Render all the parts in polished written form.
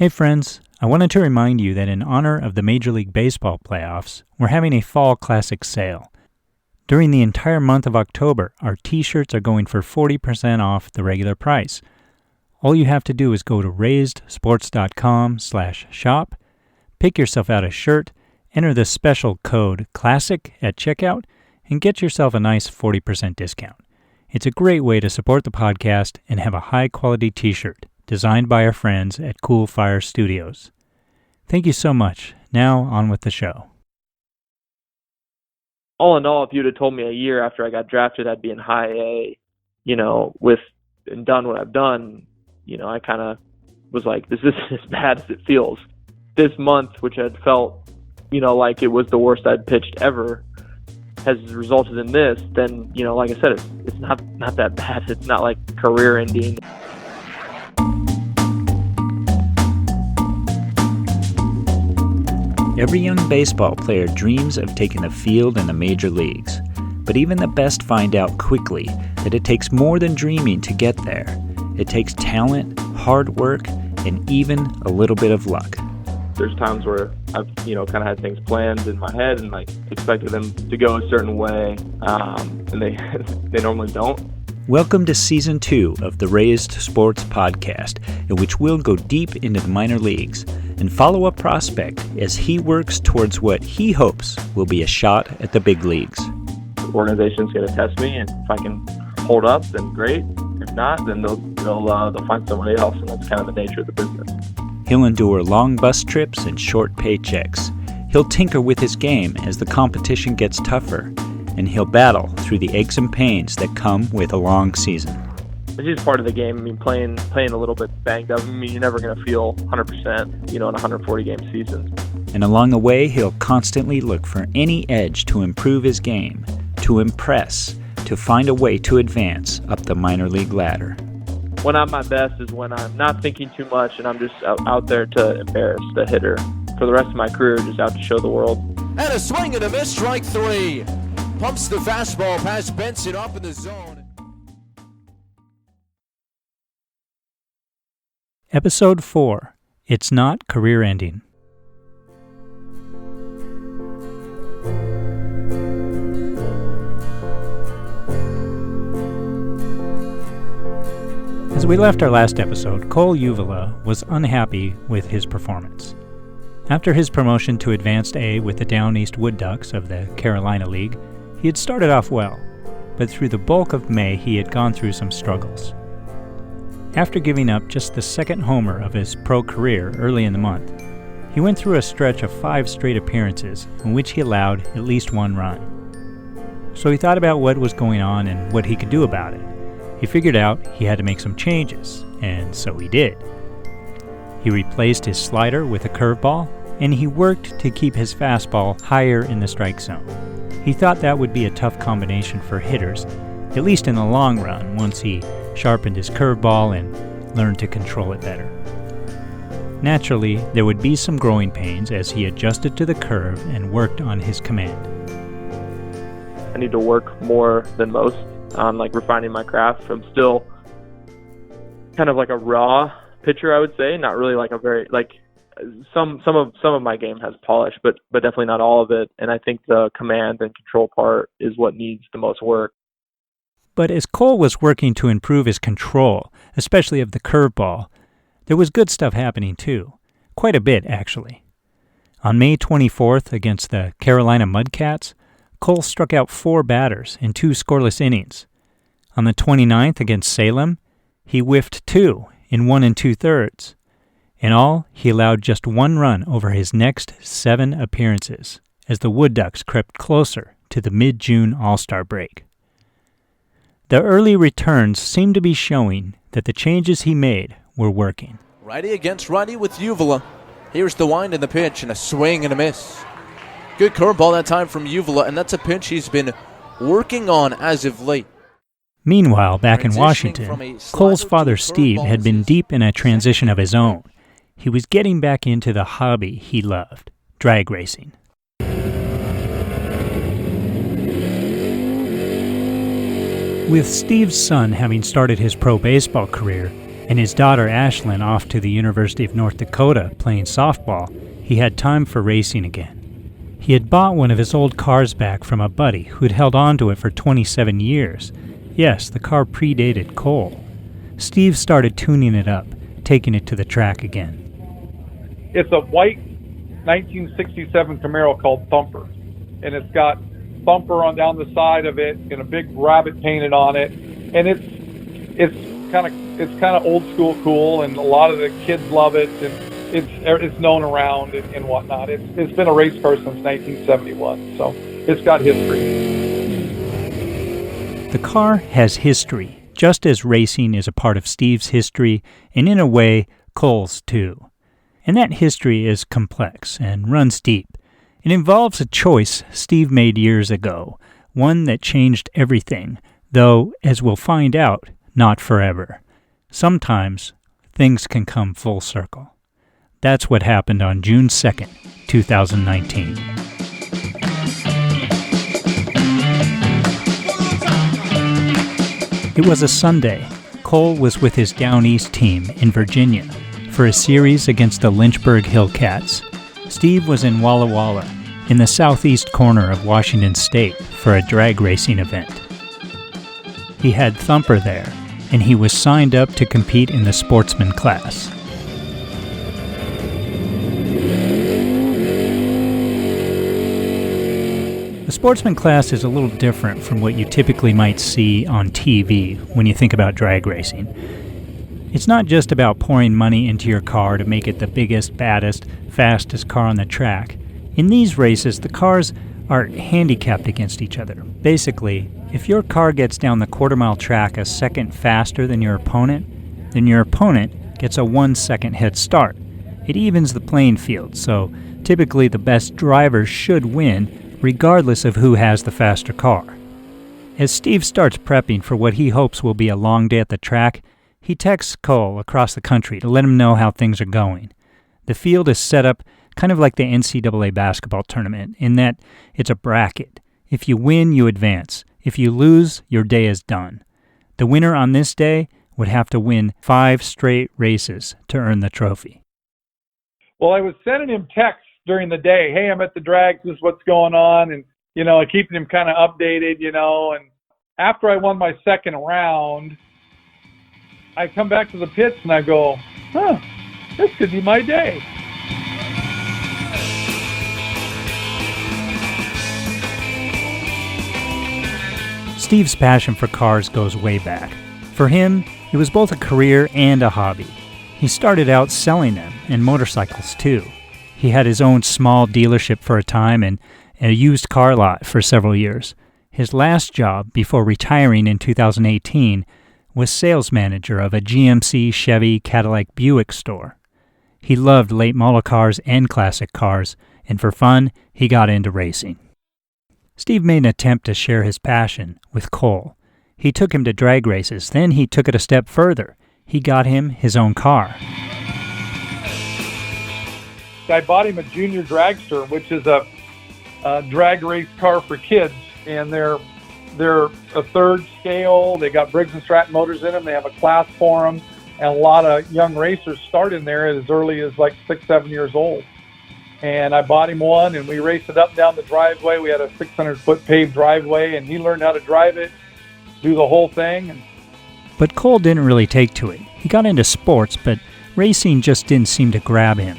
Hey friends, I wanted to remind you that in honor of the Major League Baseball playoffs, we're having a Fall Classic sale. During the entire month of October, our t-shirts are going for 40% off the regular price. All you have to do is go to raisedsports.com/shop, pick yourself out a shirt, enter the special code CLASSIC at checkout, and get yourself a nice 40% discount. It's a great way to support the podcast and have a high-quality t-shirt designed by our friends at Cool Fire Studios. Thank you so much. Now, on with the show. All in all, if you'd have told me a year after I got drafted I'd be in high A, and done what I've done, I kind of was like, this isn't as bad as it feels. This month, which had felt, like it was the worst I'd pitched ever, has resulted in this, then, like I said, it's not that bad. It's not like career ending. Every young baseball player dreams of taking the field in the major leagues, but even the best find out quickly that it takes more than dreaming to get there. It takes talent, hard work, and even a little bit of luck. There's times where I've, kind of had things planned in my head and expected them to go a certain way, and they they normally don't. Welcome to Season 2 of the Raised Sports Podcast, in which we'll go deep into the minor leagues and follow a prospect as he works towards what he hopes will be a shot at the big leagues. The organization's going to test me, and if I can hold up, then great. If not, then they'll find somebody else, and that's kind of the nature of the business. He'll endure long bus trips and short paychecks. He'll tinker with his game as the competition gets tougher, and he'll battle through the aches and pains that come with a long season. It's just part of the game. I mean, playing a little bit banged up. I mean, you're never going to feel 100%, in a 140-game season. And along the way, he'll constantly look for any edge to improve his game, to impress, to find a way to advance up the minor league ladder. When I'm my best is when I'm not thinking too much and I'm just out there to embarrass the hitter. For the rest of my career, just out to show the world. And a swing and a miss, strike three. Pumps the fastball past Benson up in the zone. Episode 4. It's Not Career Ending. As we left our last episode, Cole Uvila was unhappy with his performance. After his promotion to Advanced A with the Down East Wood Ducks of the Carolina League, he had started off well, but through the bulk of May he had gone through some struggles. After giving up just the second homer of his pro career early in the month, he went through a stretch of 5 straight appearances in which he allowed at least 1 run. So he thought about what was going on and what he could do about it. He figured out he had to make some changes, and so he did. He replaced his slider with a curveball, and he worked to keep his fastball higher in the strike zone. He thought that would be a tough combination for hitters, at least in the long run, once he sharpened his curveball and learned to control it better. Naturally, there would be some growing pains as he adjusted to the curve and worked on his command. I need to work more than most on refining my craft. I'm still kind of like a raw pitcher, I would say, not really like a very some of my game has polish, but definitely not all of it. And I think the command and control part is what needs the most work. But as Cole was working to improve his control, especially of the curveball, there was good stuff happening too. Quite a bit, actually. On May 24th against the Carolina Mudcats, Cole struck out 4 batters in 2 scoreless innings. On the 29th against Salem, he whiffed 2 in 1 2/3. In all, he allowed just 1 run over his next 7 appearances as the Wood Ducks crept closer to the mid-June All-Star break. The early returns seemed to be showing that the changes he made were working. Righty against righty with Uvila. Here's the wind and the pitch and a swing and a miss. Good curveball that time from Uvila, and that's a pitch he's been working on as of late. Meanwhile, back in Washington, Cole's father Steve had been deep in a transition of his own. He was getting back into the hobby he loved, drag racing. With Steve's son having started his pro baseball career and his daughter Ashlyn off to the University of North Dakota playing softball, he had time for racing again. He had bought one of his old cars back from a buddy who'd held on to it for 27 years. Yes, the car predated Cole. Steve started tuning it up, taking it to the track again. It's a white 1967 Camaro called Thumper, and it's got Thumper on down the side of it and a big rabbit painted on it, and it's kind of old school cool, and a lot of the kids love it, and it's known around and whatnot. It's been a race car since 1971, so it's got history. The car has history, just as racing is a part of Steve's history, and in a way, Cole's too. And that history is complex and runs deep. It involves a choice Steve made years ago, one that changed everything, though, as we'll find out, not forever. Sometimes, things can come full circle. That's what happened on June 2nd, 2019. It was a Sunday. Cole was with his Down East team in Virginia for a series against the Lynchburg Hillcats. Steve was in Walla Walla, in the southeast corner of Washington State, for a drag racing event. He had Thumper there, and he was signed up to compete in the sportsman class. The sportsman class is a little different from what you typically might see on TV when you think about drag racing. It's not just about pouring money into your car to make it the biggest, baddest, fastest car on the track. In these races, the cars are handicapped against each other. Basically, if your car gets down the quarter-mile track a second faster than your opponent, then your opponent gets a 1-second head start. It evens the playing field, so typically the best driver should win, regardless of who has the faster car. As Steve starts prepping for what he hopes will be a long day at the track, he texts Cole across the country to let him know how things are going. The field is set up kind of like the NCAA basketball tournament, in that it's a bracket. If you win, you advance. If you lose, your day is done. The winner on this day would have to win 5 straight races to earn the trophy. Well, I was sending him texts during the day. Hey, I'm at the drag. This is what's going on. And, keeping him kind of updated, And after I won my second round, I come back to the pits and I go, this could be my day. Steve's passion for cars goes way back. For him, it was both a career and a hobby. He started out selling them, and motorcycles too. He had his own small dealership for a time and a used car lot for several years. His last job, before retiring in 2018, was sales manager of a GMC, Chevy, Cadillac, Buick store. He loved late model cars and classic cars, and for fun, he got into racing. Steve made an attempt to share his passion with Cole. He took him to drag races, then he took it a step further. He got him his own car. I bought him a junior dragster, which is a drag race car for kids, and they're a third scale. They got Briggs & Stratton motors in them. They have a class for them, and a lot of young racers start in there as early as like 6, 7 years old. And I bought him one, and we raced it up and down the driveway. We had a 600-foot paved driveway, and he learned how to drive it, do the whole thing. But Cole didn't really take to it. He got into sports, but racing just didn't seem to grab him.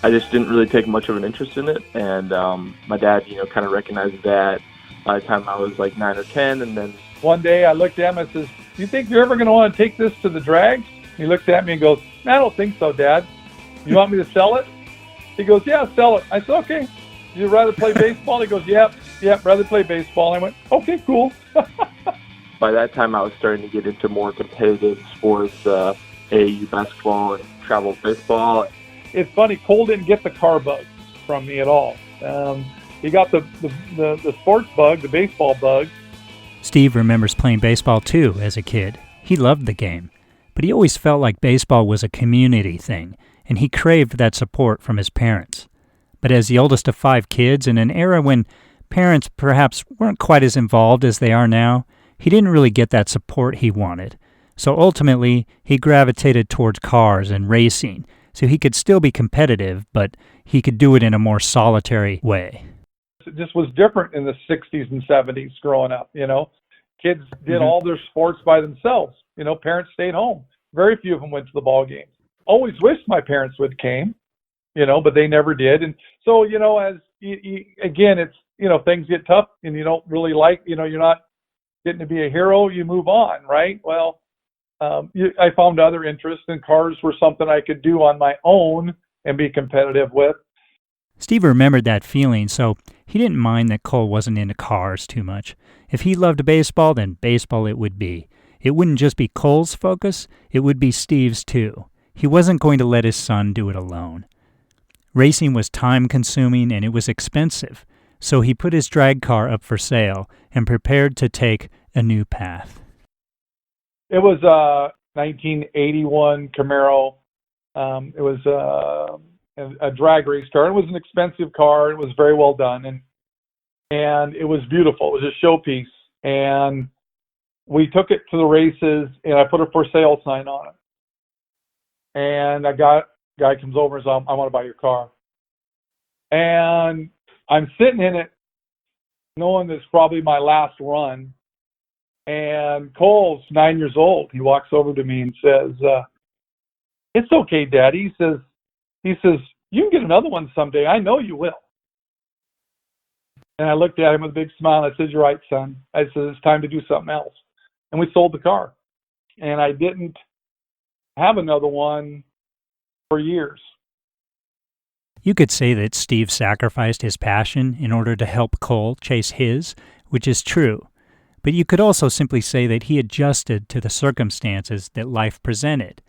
I just didn't really take much of an interest in it, and my dad, kind of recognized that by the time I was like 9 or 10, and then one day I looked at him and says, "Do you think you're ever going to want to take this to the drags?" He looked at me and goes, "I don't think so, Dad. You want me to sell it?" He goes, "Yeah, sell it." I said, "Okay. You'd rather play baseball?" He goes, Yep, rather play baseball." I went, "Okay, cool." By that time, I was starting to get into more competitive sports, AAU basketball and travel baseball. It's funny, Cole didn't get the car bug from me at all. He got the sports bug, the baseball bug. Steve remembers playing baseball too as a kid. He loved the game, but he always felt like baseball was a community thing, and he craved that support from his parents. But as the oldest of 5 kids, in an era when parents perhaps weren't quite as involved as they are now, he didn't really get that support he wanted. So ultimately, he gravitated towards cars and racing, so he could still be competitive, but he could do it in a more solitary way. It just was different in the 60s and 70s growing up, Kids did all their sports by themselves. Parents stayed home. Very few of them went to the ball games. Always wished my parents would came, but they never did. And so, as again, it's, things get tough and you don't really like, you're not getting to be a hero, you move on, right? Well, I found other interests, and cars were something I could do on my own and be competitive with. Steve remembered that feeling, so he didn't mind that Cole wasn't into cars too much. If he loved baseball, then baseball it would be. It wouldn't just be Cole's focus, it would be Steve's too. He wasn't going to let his son do it alone. Racing was time-consuming and it was expensive, so he put his drag car up for sale and prepared to take a new path. It was a 1981 Camaro. It was a drag race car. It was an expensive car. It was very well done, and it was beautiful. It was a showpiece, and we took it to the races, and I put a for sale sign on it. And a guy comes over and says, "I want to buy your car." And I'm sitting in it, knowing it's probably my last run. And Cole's 9 years old. He walks over to me and says, "It's okay, Daddy." He says, "You can get another one someday. I know you will." And I looked at him with a big smile. I said, "You're right, son." I said, "It's time to do something else." And we sold the car. And I didn't have another one for years. You could say that Steve sacrificed his passion in order to help Cole chase his, which is true. But you could also simply say that he adjusted to the circumstances that life presented,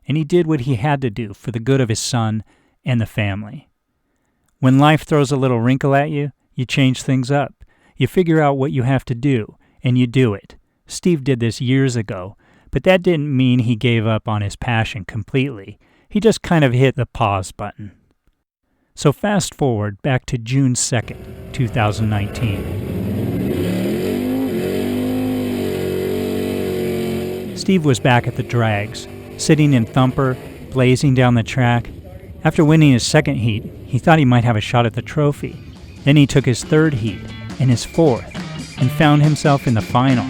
and he did what he had to do for the good of his son and the family. When life throws a little wrinkle at you, you change things up. You figure out what you have to do, and you do it. Steve did this years ago, but that didn't mean he gave up on his passion completely. He just kind of hit the pause button. So fast forward back to June 2nd, 2019. Steve was back at the drags, sitting in Thumper, blazing down the track. After winning his second heat, he thought he might have a shot at the trophy. Then he took his third heat and his fourth, and found himself in the final.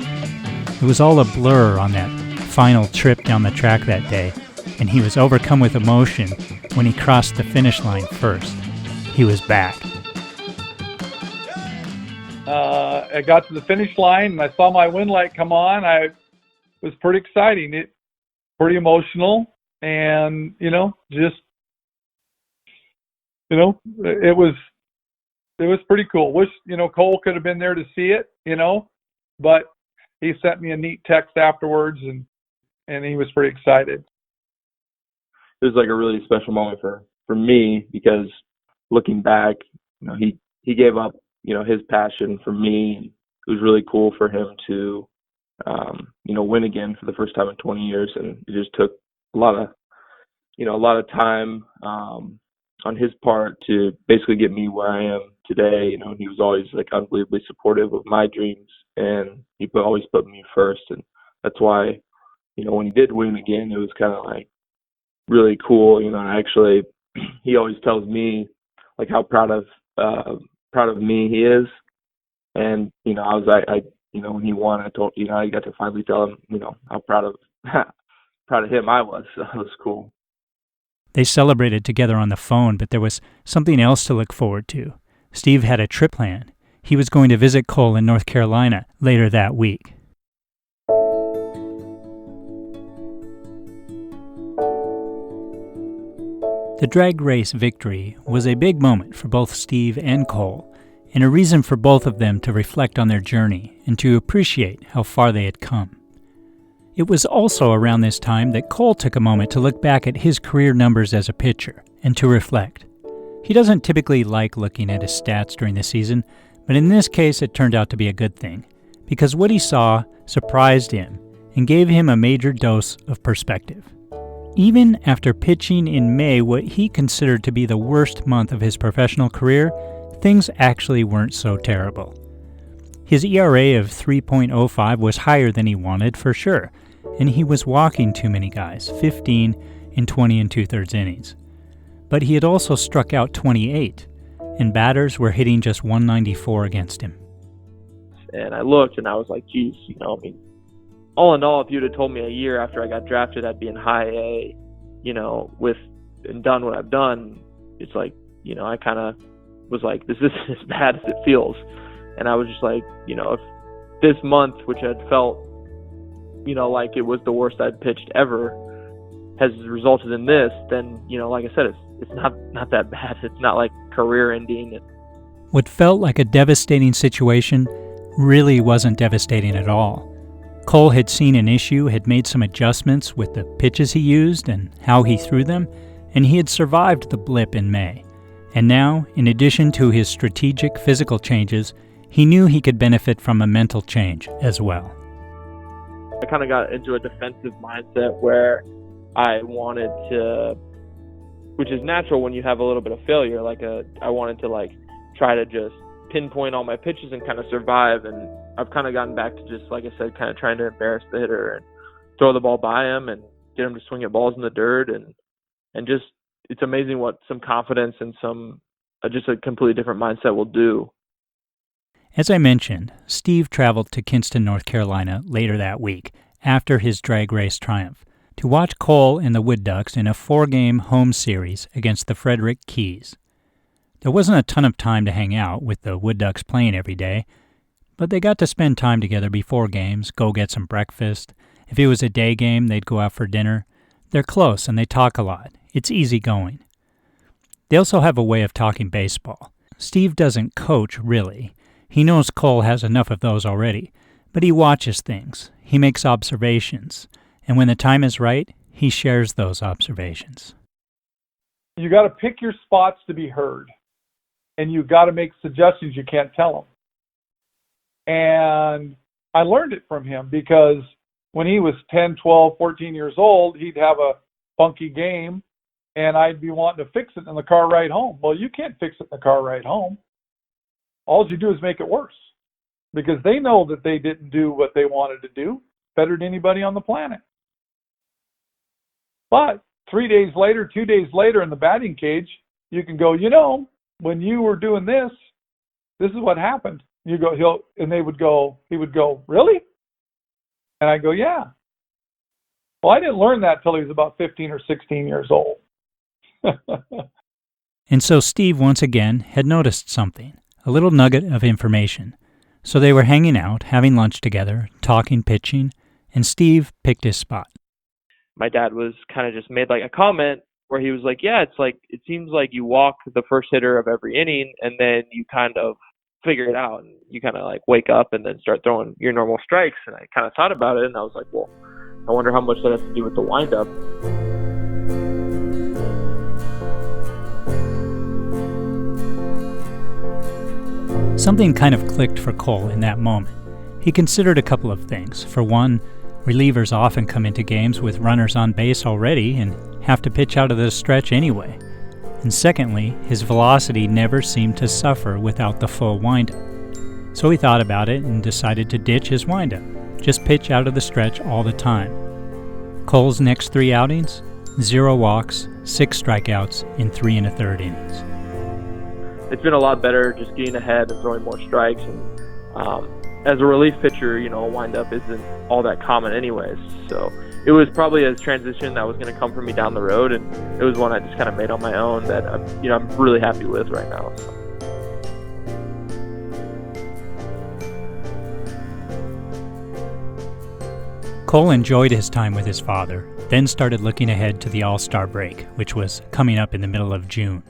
It was all a blur on that final trip down the track that day, and he was overcome with emotion when he crossed the finish line first. He was back. I got to the finish line, and I saw my win light come on. It was pretty exciting. Pretty emotional, and it was pretty cool. Wish Cole could have been there to see it, but he sent me a neat text afterwards, and he was pretty excited. It was like a really special moment for me, because looking back, he gave up his passion for me. It was really cool for him to win again for the first time in 20 years, and it just took a lot of time on his part to basically get me where I am today. He was always unbelievably supportive of my dreams, and he always put me first, and that's why when he did win again, it was kind of really cool. Actually, he always tells me how proud of me he is, and I was when he won, I told I got to finally tell him how proud of him I was. So it was cool. They celebrated together on the phone, but there was something else to look forward to. Steve had a trip planned. He was going to visit Cole in North Carolina later that week. The drag race victory was a big moment for both Steve and Cole, and a reason for both of them to reflect on their journey and to appreciate how far they had come. It was also around this time that Cole took a moment to look back at his career numbers as a pitcher and to reflect. He doesn't typically like looking at his stats during the season, but in this case it turned out to be a good thing, because what he saw surprised him and gave him a major dose of perspective. Even after pitching in May what he considered to be the worst month of his professional career, things actually weren't so terrible. His ERA of 3.05 was higher than he wanted for sure, and he was walking too many guys, 15 in 20 and 2/3 innings. But he had also struck out 28, and batters were hitting just 194 against him. And I looked and I was like, geez, all in all, if you'd have told me a year after I got drafted I'd be in high A, and done what I've done, it's like, I kind of was like, this is as bad as it feels. And I was just like, if this month, which had felt, like it was the worst I'd pitched ever, has resulted in this, then, like I said, it's not that bad. It's not like career ending. What felt like a devastating situation really wasn't devastating at all. Cole had seen an issue, had made some adjustments with the pitches he used and how he threw them, and he had survived the blip in May. And now, in addition to his strategic physical changes, he knew he could benefit from a mental change as well. I kind of got into a defensive mindset where I wanted to, which is natural when you have a little bit of failure, I wanted to try to just pinpoint all my pitches and kind of survive. And I've kind of gotten back to just, like I said, kind of trying to embarrass the hitter and throw the ball by him and get him to swing at balls in the dirt. And just, it's amazing what some confidence and just a completely different mindset will do. As I mentioned, Steve traveled to Kinston, North Carolina later that week, after his drag race triumph, to watch Cole and the Wood Ducks in a 4-game home series against the Frederick Keys. There wasn't a ton of time to hang out with the Wood Ducks playing every day, but they got to spend time together before games, go get some breakfast. If it was a day game, they'd go out for dinner. They're close and they talk a lot. It's easy going. They also have a way of talking baseball. Steve doesn't coach, really. He knows Cole has enough of those already, but he watches things. He makes observations. And when the time is right, he shares those observations. You got to pick your spots to be heard. And you got to make suggestions you can't tell them. And I learned it from him because when he was 10, 12, 14 years old, he'd have a funky game and I'd be wanting to fix it in the car ride home. Well, you can't fix it in the car ride home. All you do is make it worse because they know that they didn't do what they wanted to do better than anybody on the planet. But 3 days later, 2 days later in the batting cage, you can go, when you were doing this, this is what happened. You go, he would go, really? And I go, yeah. Well, I didn't learn that till he was about 15 or 16 years old. And so Steve once again had noticed something, a little nugget of information. So they were hanging out, having lunch together, talking pitching, and Steve picked his spot. My dad was kind of just made a comment where he was like, yeah, it seems like you walk the first hitter of every inning and then you kind of figure it out and you kind of wake up and then start throwing your normal strikes. And I kind of thought about it and I was like, well, I wonder how much that has to do with the windup. Something kind of clicked for Cole in that moment. He considered a couple of things. For one, relievers often come into games with runners on base already and have to pitch out of the stretch anyway. And secondly, his velocity never seemed to suffer without the full windup. So he thought about it and decided to ditch his windup, just pitch out of the stretch all the time. Cole's next 3 outings, 0 walks, 6 strikeouts in 3 1/3 innings. It's been a lot better just getting ahead and throwing more strikes. And as a relief pitcher, a windup isn't all that common anyways. So it was probably a transition that was going to come for me down the road, and it was one I just kind of made on my own that I'm really happy with right now. So. Cole enjoyed his time with his father, then started looking ahead to the All-Star break, which was coming up in the middle of June.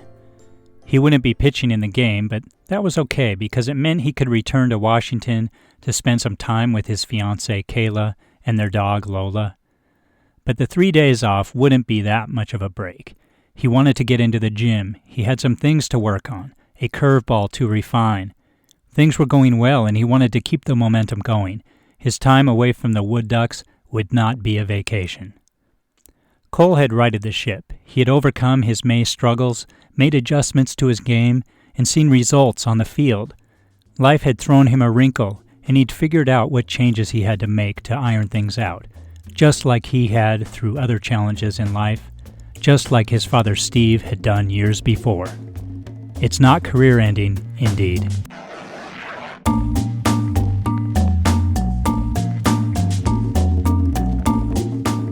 He wouldn't be pitching in the game, but that was okay because it meant he could return to Washington to spend some time with his fiancée Kayla and their dog Lola. But the 3 days off wouldn't be that much of a break. He wanted to get into the gym. He had some things to work on, a curveball to refine. Things were going well, and he wanted to keep the momentum going. His time away from the Wood Ducks would not be a vacation. Cole had righted the ship. He had overcome his May struggles, made adjustments to his game, and seen results on the field. Life had thrown him a wrinkle, and he'd figured out what changes he had to make to iron things out. just like he had through other challenges in life, just like his father Steve had done years before. It's not career-ending, indeed.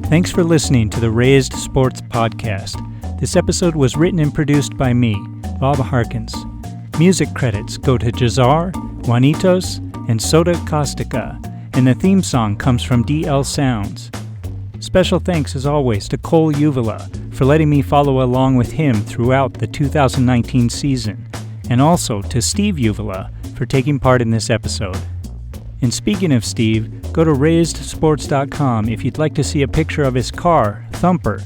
Thanks for listening to the Raised Sports Podcast. This episode was written and produced by me, Bob Harkins. Music credits go to Jazar, Juanitos, and Soda Caustica, and the theme song comes from DL Sounds. Special thanks, as always, to Cole Uvila for letting me follow along with him throughout the 2019 season, and also to Steve Uvila for taking part in this episode. And speaking of Steve, go to raisedsports.com if you'd like to see a picture of his car, Thumper.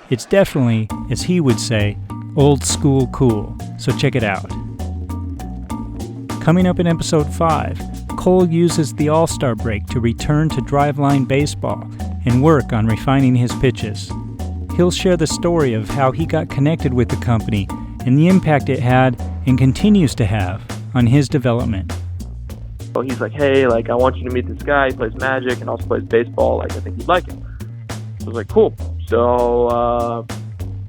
It's definitely, as he would say, old school cool, so check it out. Coming up in episode 5, Cole uses the All-Star break to return to driveline baseball and work on refining his pitches. He'll share the story of how he got connected with the company and the impact it had and continues to have on his development. So he's like, hey, like, I want you to meet this guy. He plays Magic and also plays baseball. Like, I think you'd like him. So I was like, cool. So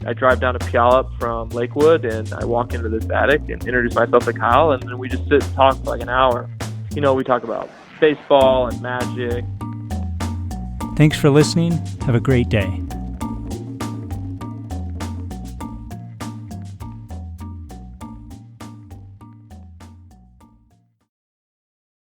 I drive down to Puyallup from Lakewood, and I walk into this attic and introduce myself to Kyle, and then we just sit and talk for like an hour. You know, we talk about baseball and Magic. Thanks for listening. Have a great day.